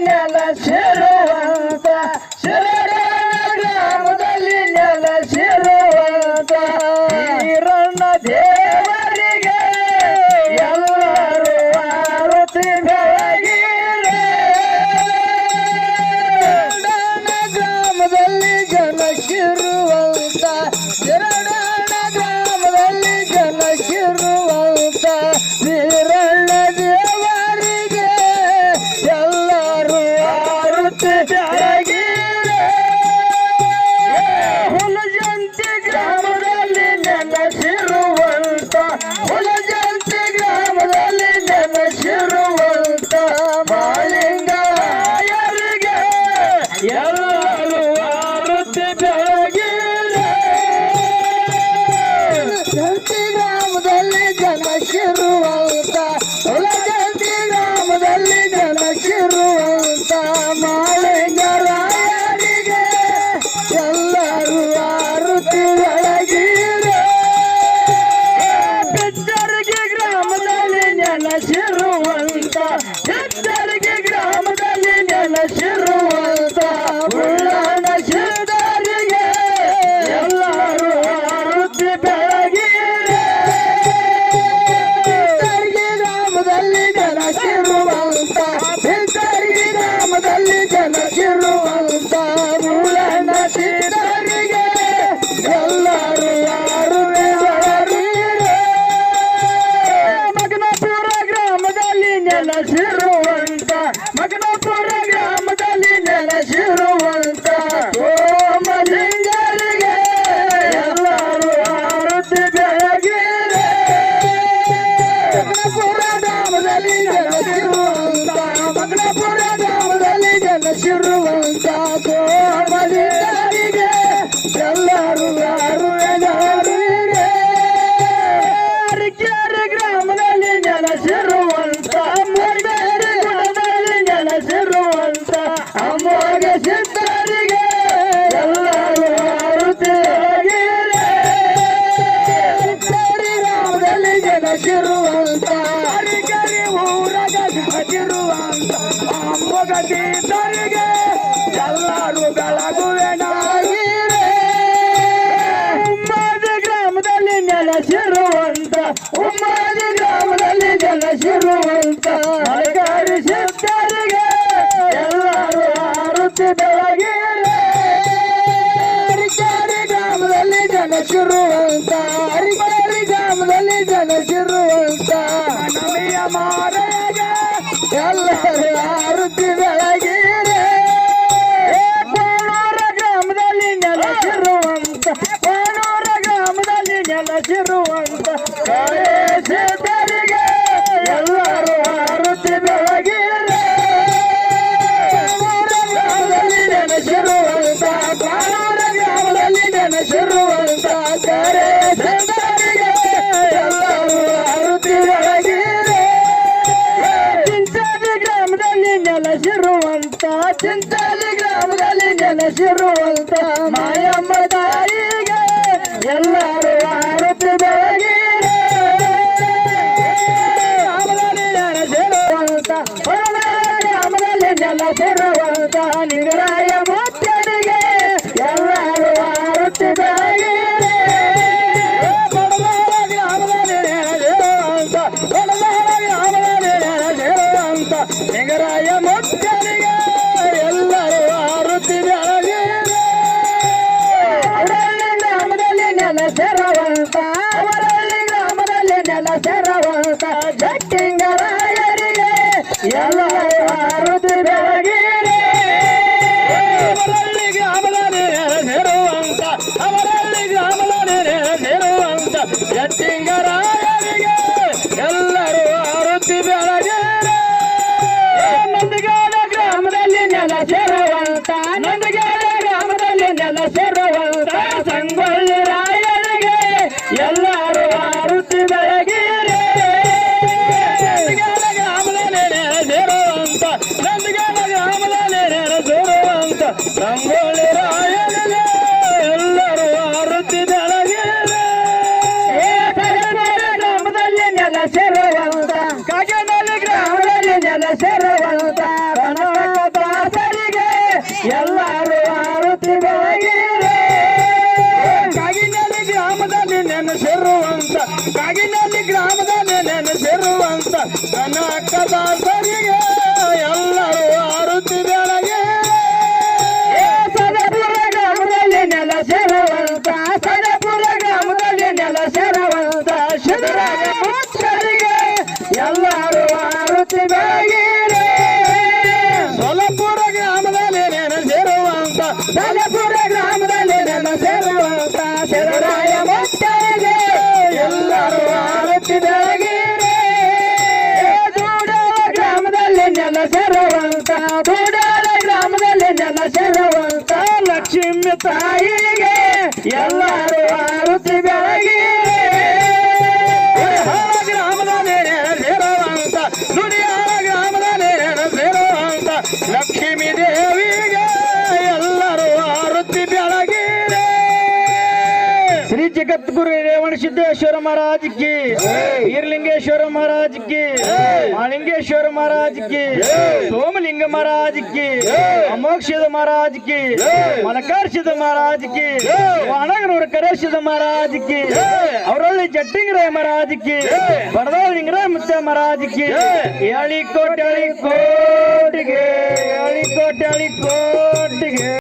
ನೆಲೆಸಿರುವಂತ ಶಿರಡಾಣ ಗ್ರಾಮದಲ್ಲಿ ನೆಲೆಸಿರುವಂತ ಈರಣ್ಣ ದೇವರಿಗೆ ಎಲ್ಲರೂ ಆರತಿ ಬೆಳಗಿರೆ ಗ್ರಾಮದಲ್ಲಿ ಜನಕ್ಕಿರುವಂತ ಶಿರಡಾಣ ಗ್ರಾಮದಲ್ಲಿ ಜನಕ್ಕಿರುವಂತ ವೀರಣ್ಣ ದೇವರಿಗೆ ಎಲ್ಲರೂ ಆರತಿ ಬೆಳಗಿರೆ ಹುಲಜಂತಿ ಗ್ರಾಮದಲ್ಲಿ ನೆಲೆಸಿರುವಂತ ಹುಲಜಂತಿ ಗ್ರಾಮದಲ್ಲಿ ನೆಲೆಸಿರುವಂತ ಮಾಲಿಂಗರಾಯರಿಗೆ ಎಲ್ಲರೂ ಆರತಿ ಬೆಳಗಿರೆ ಜಂತಿ ಗ್ರಾಮದಲ್ಲಿ ಜನಕ್ಕಿರುವಂತ ಹುಲಜಂತಿ ಗ್ರಾಮದಲ್ಲಿ ಜನಕ್ಕಿರುವಂತ ಮಾಲಿಂಗರಾಯರಿಗೆ ಎಲ್ಲರೂ ಆರತಿ ಬೆಳಗಿರೆ ಬಿದ್ದರಿಗೆ ಗ್ರಾಮದಲ್ಲಿ ನೆಲೆಸಿರುವಂತ ಬಿದ್ದರಿಗೆ ಗ್ರಾಮದಲ್ಲಿ ನೆಲೆಸಿರುವಂತ ಉಳ್ಳಾಣ ಸಿದ್ಧರಿಗೆ ಎಲ್ಲರೂ ಆರತಿ ಬೆಳಗಿರೆ ಬಿದ್ದರಿಗೆ ಗ್ರಾಮದಲ್ಲಿ ನೆಲೆಸಿರುವಂತ ಬಿದ್ದರಿಗೆ ಗ್ರಾಮದಲ್ಲಿ ನೆಲೆಸಿರುವಂತ ಉಳ್ಳಾಣ ಸಿದ್ಧರಿಗೆ ಎಲ್ಲರೂ ಆರತಿ ಬೆಳಗಿರೆ ಮಗನಪುರ ಗ್ರಾಮದಲ್ಲಿ ನೆಲೆಸಿರುವಂತ ಮಗನಪುರ ಗ್ರಾಮದಲ್ಲಿ ನೆಲೆಸಿರುವಂತ ಸೋಮಲಿಂಗರಿಗೆ ಎಲ್ಲರೂ ಆರತಿ ಬೆಳಗಿರೆ ಮಗನಪುರ ಗ್ರಾಮದಲ್ಲಿ ನೆಲೆಸಿರುವಂತ ಮಗನಪುರ ಗ್ರಾಮದಲ್ಲಿ ನೆಲೆಸಿರುವಂತ ಸೋಮಲಿಂಗರಿಗೆ ಎಲ್ಲರೂ ಅರಕೆರೆ ಗ್ರಾಮದಲ್ಲಿ ನೆಲೆಸಿರುವಂತ ಮುರ್ಬೇರಿ ಗುಡದಲ್ಲಿ ನೆಲೆಸಿರುವಂತ ಅಮೋಘ ಸಿದ್ಧರಿಗೆ ಎಲ್ಲರೂ ಆರತಿ ಬೆಳಗಿರೆ ಅರಕೆರೆ ಗ್ರಾಮದಲ್ಲಿ ನೆಲೆಸಿರುವಂತ ಅರಕೆರೆ ಊರಾಗ ಹಚ್ಚಿರುವಂತ ಅಮೋಘ ಸಿದ್ಧರಿಗೆ ಎಲ್ಲರೂ ಬೆಳಗುವೆನಾಗಿರೆ ಉಮ್ಮಾದಿ ಗ್ರಾಮದಲ್ಲಿ ನೆಲೆಸಿರುವಂತ ಉಮ್ಮಾದಿ ಗ್ರಾಮದಲ್ಲಿ ನೆಲೆಸಿರುವಂತ ಅರಗಾರಿ ಸಿದ್ಧರಿಗೆ ಎಲ್ಲರೂ ಆರತಿ ಬೆಳಗಿರೆ ಅರಕೆರೆ ಗ್ರಾಮದಲ್ಲಿ ನೆಲೆಸಿರುವಂತ ಅರಕೆರೆ ಗ್ರಾಮದಲ್ಲಿ ನೆಲೆಸಿರುವಂತ ನಮಿಯ ಮಾರೆಗೆ ಎಲ್ಲರೂ ಆರತಿ ಬೆಳಗಿರೆ ಕೋಣೂರ ಗ್ರಾಮದಲ್ಲಿ ನೆಲೆಸಿರುವಂತ ಕೋಣೂರ ಗ್ರಾಮದಲ್ಲಿ ನೆಲೆಸಿರುವಂತ ಸಿದ್ಧರಿಗೆ ಎಲ್ಲರೂ ಆರತಿ ಬೆಳಗಿರೆ ಕೋಣೂರ ಗ್ರಾಮದಲ್ಲಿ ನೆಲೆಸಿರುವಂತ ಕೋಣೂರ ಗ್ರಾಮದಲ್ಲಿ ನೆಲೆಸಿರುವಂತ ಸಿದ್ಧರಿಗೆ ಎಲ್ಲರೂ ಆರತಿ ಬೆಳಗಿರೆ ಚಿಂತಾಲಿ ಗ್ರಾಮದಲ್ಲಿ ನೆಲೆಸಿರುವಂತ ಚಿಂತಾಲಿ ಗ್ರಾಮದಲ್ಲಿ ನೆಲೆಸಿರುವಂತ ಮಾಯಮ್ಮ ತಾಯಿಗೆ ಎಲ್ಲರೂ ಆರತಿ ಬೆಳಗಿರೆ ಗ್ರಾಮದಲ್ಲಿ ನೆಲೆಸಿರುವಂತ ಗ್ರಾಮದಲ್ಲಿ ನೆಲೆಸಿರುವಂತ ನಿಗರಾಯ ಮುತ್ತನಿಗೆ ಎಲ್ಲರೂ ಆರತಿ ಬೆಳಗಿರೆ ಗ್ರಾಮದಲ್ಲಿ ನೆಲೆಸಿರುವಂತ ಗ್ರಾಮದಲ್ಲಿ ನೆಲೆಸಿರುವಂತ ನಿಗರಾಯ ಮುತ್ತನಿಗೆ ಎಲ್ಲರೂ ಆರತಿ ಬೆಳಗಿರೆ ಅವರಲ್ಲಿ ಗ್ರಾಮದಲ್ಲಿ ನೆಲೆಸಿರುವಂತ ಅವರಲ್ಲಿ ಗ್ರಾಮದಲ್ಲಿ ನೆಲೆಸಿರುವಂತ ಜಟ್ಟಿಂಗರಾಯರಿಗೆ ಎಲ್ಲರೂ ಆರತಿ ಬೆಳಗಿರೆ ಅವರಲ್ಲಿ ಗ್ರಾಮದಲ್ಲಿ ನೆಲೆಸಿರುವಂತ ಅವರಲ್ಲಿ ಗ್ರಾಮದಲ್ಲಿ ನೆಲೆಸಿರುವಂತ ಜಟ್ಟಿಂಗರಾಯರಿಗೆ ಎಲ್ಲರೂ ಆರತಿ ಬೆಳಗಿರೆ ನಂದಿಗಾಲ ಗ್ರಾಮದಲ್ಲಿ ನೆಲೆಸಿರುವಂತ ನಂದಿಗಾಲ ಗ್ರಾಮದಲ್ಲಿ ನೆಲೆಸಿರುವಂತ ಸಂಗೊಳ್ಳಿ ರಾಯರಿಗೆ ಎಲ್ಲರೂ ಆರತಿ ಬೆಳಗಿರೆ ನಂದಿಗಾಲ ಗ್ರಾಮದಲ್ಲಿ ನೆಲೆಸಿರುವಂತ ನಂದಿಗಾಲ ಗ್ರಾಮದಲ್ಲಿ ನೆಲೆಸಿರುವಂತ ಸಂಗೊಳ್ಳಿ ರಾಯರಿಗೆ ಎಲ್ಲರೂ ಆರತಿ ಬೆಳಗಿರೆ ಗ್ರಾಮದಲ್ಲಿ ನೆಲೆಸಿರುವಂತ ಕಾಗೇನಹಳ್ಳಿ ಗ್ರಾಮದಲ್ಲಿ ನೆಲೆಸಿರುವಂತ ಸಾಲೆಪುರ ಗ್ರಾಮದಲ್ಲಿ ನನ್ನ ಸೇರುವಂತ ಶರಣರಾಯ ಮುತ್ತೈದೆ ಎಲ್ಲರೂ ಆರತಿ ಬೆಳಗಿರೆ ದೂಡಾಳ ಗ್ರಾಮದಲ್ಲಿ ನನ್ನ ಸೇರುವಂತ ದೂಡಾಳ ಗ್ರಾಮದಲ್ಲಿ ನನ್ನ ಸೇರುವಂತ ಲಕ್ಷ್ಮೀ ತಾಯಿಗೆ ಎಲ್ಲರೂ ಆರತಿ ಬೆಳಗಿರೆ ಗ್ರಾಮದಲ್ಲಿ ಸೇರುವಂತ ದುಡಿಯಾಳ ಗ್ರಾಮದಲ್ಲಿ ಸೇರುವಂತ ಲಕ್ಷ್ಮೀ ದೇವಿಗೆ ಎಲ್ಲರೂ ಆರತಿ ಬೆಳಗಿರೆ ಶ್ರೀ ಜಗದ್ಗುರು ರೇವಣ ಸಿದ್ದೇಶ್ವರ ಮಹಾರಾಜ್ ಕಿ ಈರ್ಲಿಂಗೇಶ್ವರ ಮಹಾರಾಜ್ ಕಿ ಮಾಲಿಂಗೇಶ್ವರ ಮಹಾರಾಜ್ ಕಿ ಸೋಮಲಿಂಗ ಮಹಾರಾಜ್ ಕಿ ಅಮೋಕ್ಷದ ಮಹಾರಾಜ್ ಕಿ ಮಲಕಾರ್ಷದ ಮಹಾರಾಜ್ ಕಿ ವಾಣಗನೂರ ಕರೇಶದ ಮಹಾರಾಜ್ ಕಿ ಅವರಳ್ಳಿ ಜಟ್ಟಿಂಗರಾಯ ಮಹಾರಾಜ್ ಕಿ ಬಡದಾಳ ಲಿಂಗರಾಯ ಮುತ್ತ ಮಹಾರಾಜ್ ಕಿ ಎಳಿ ಕೋಟೆ ಕೋಟಿಗೆ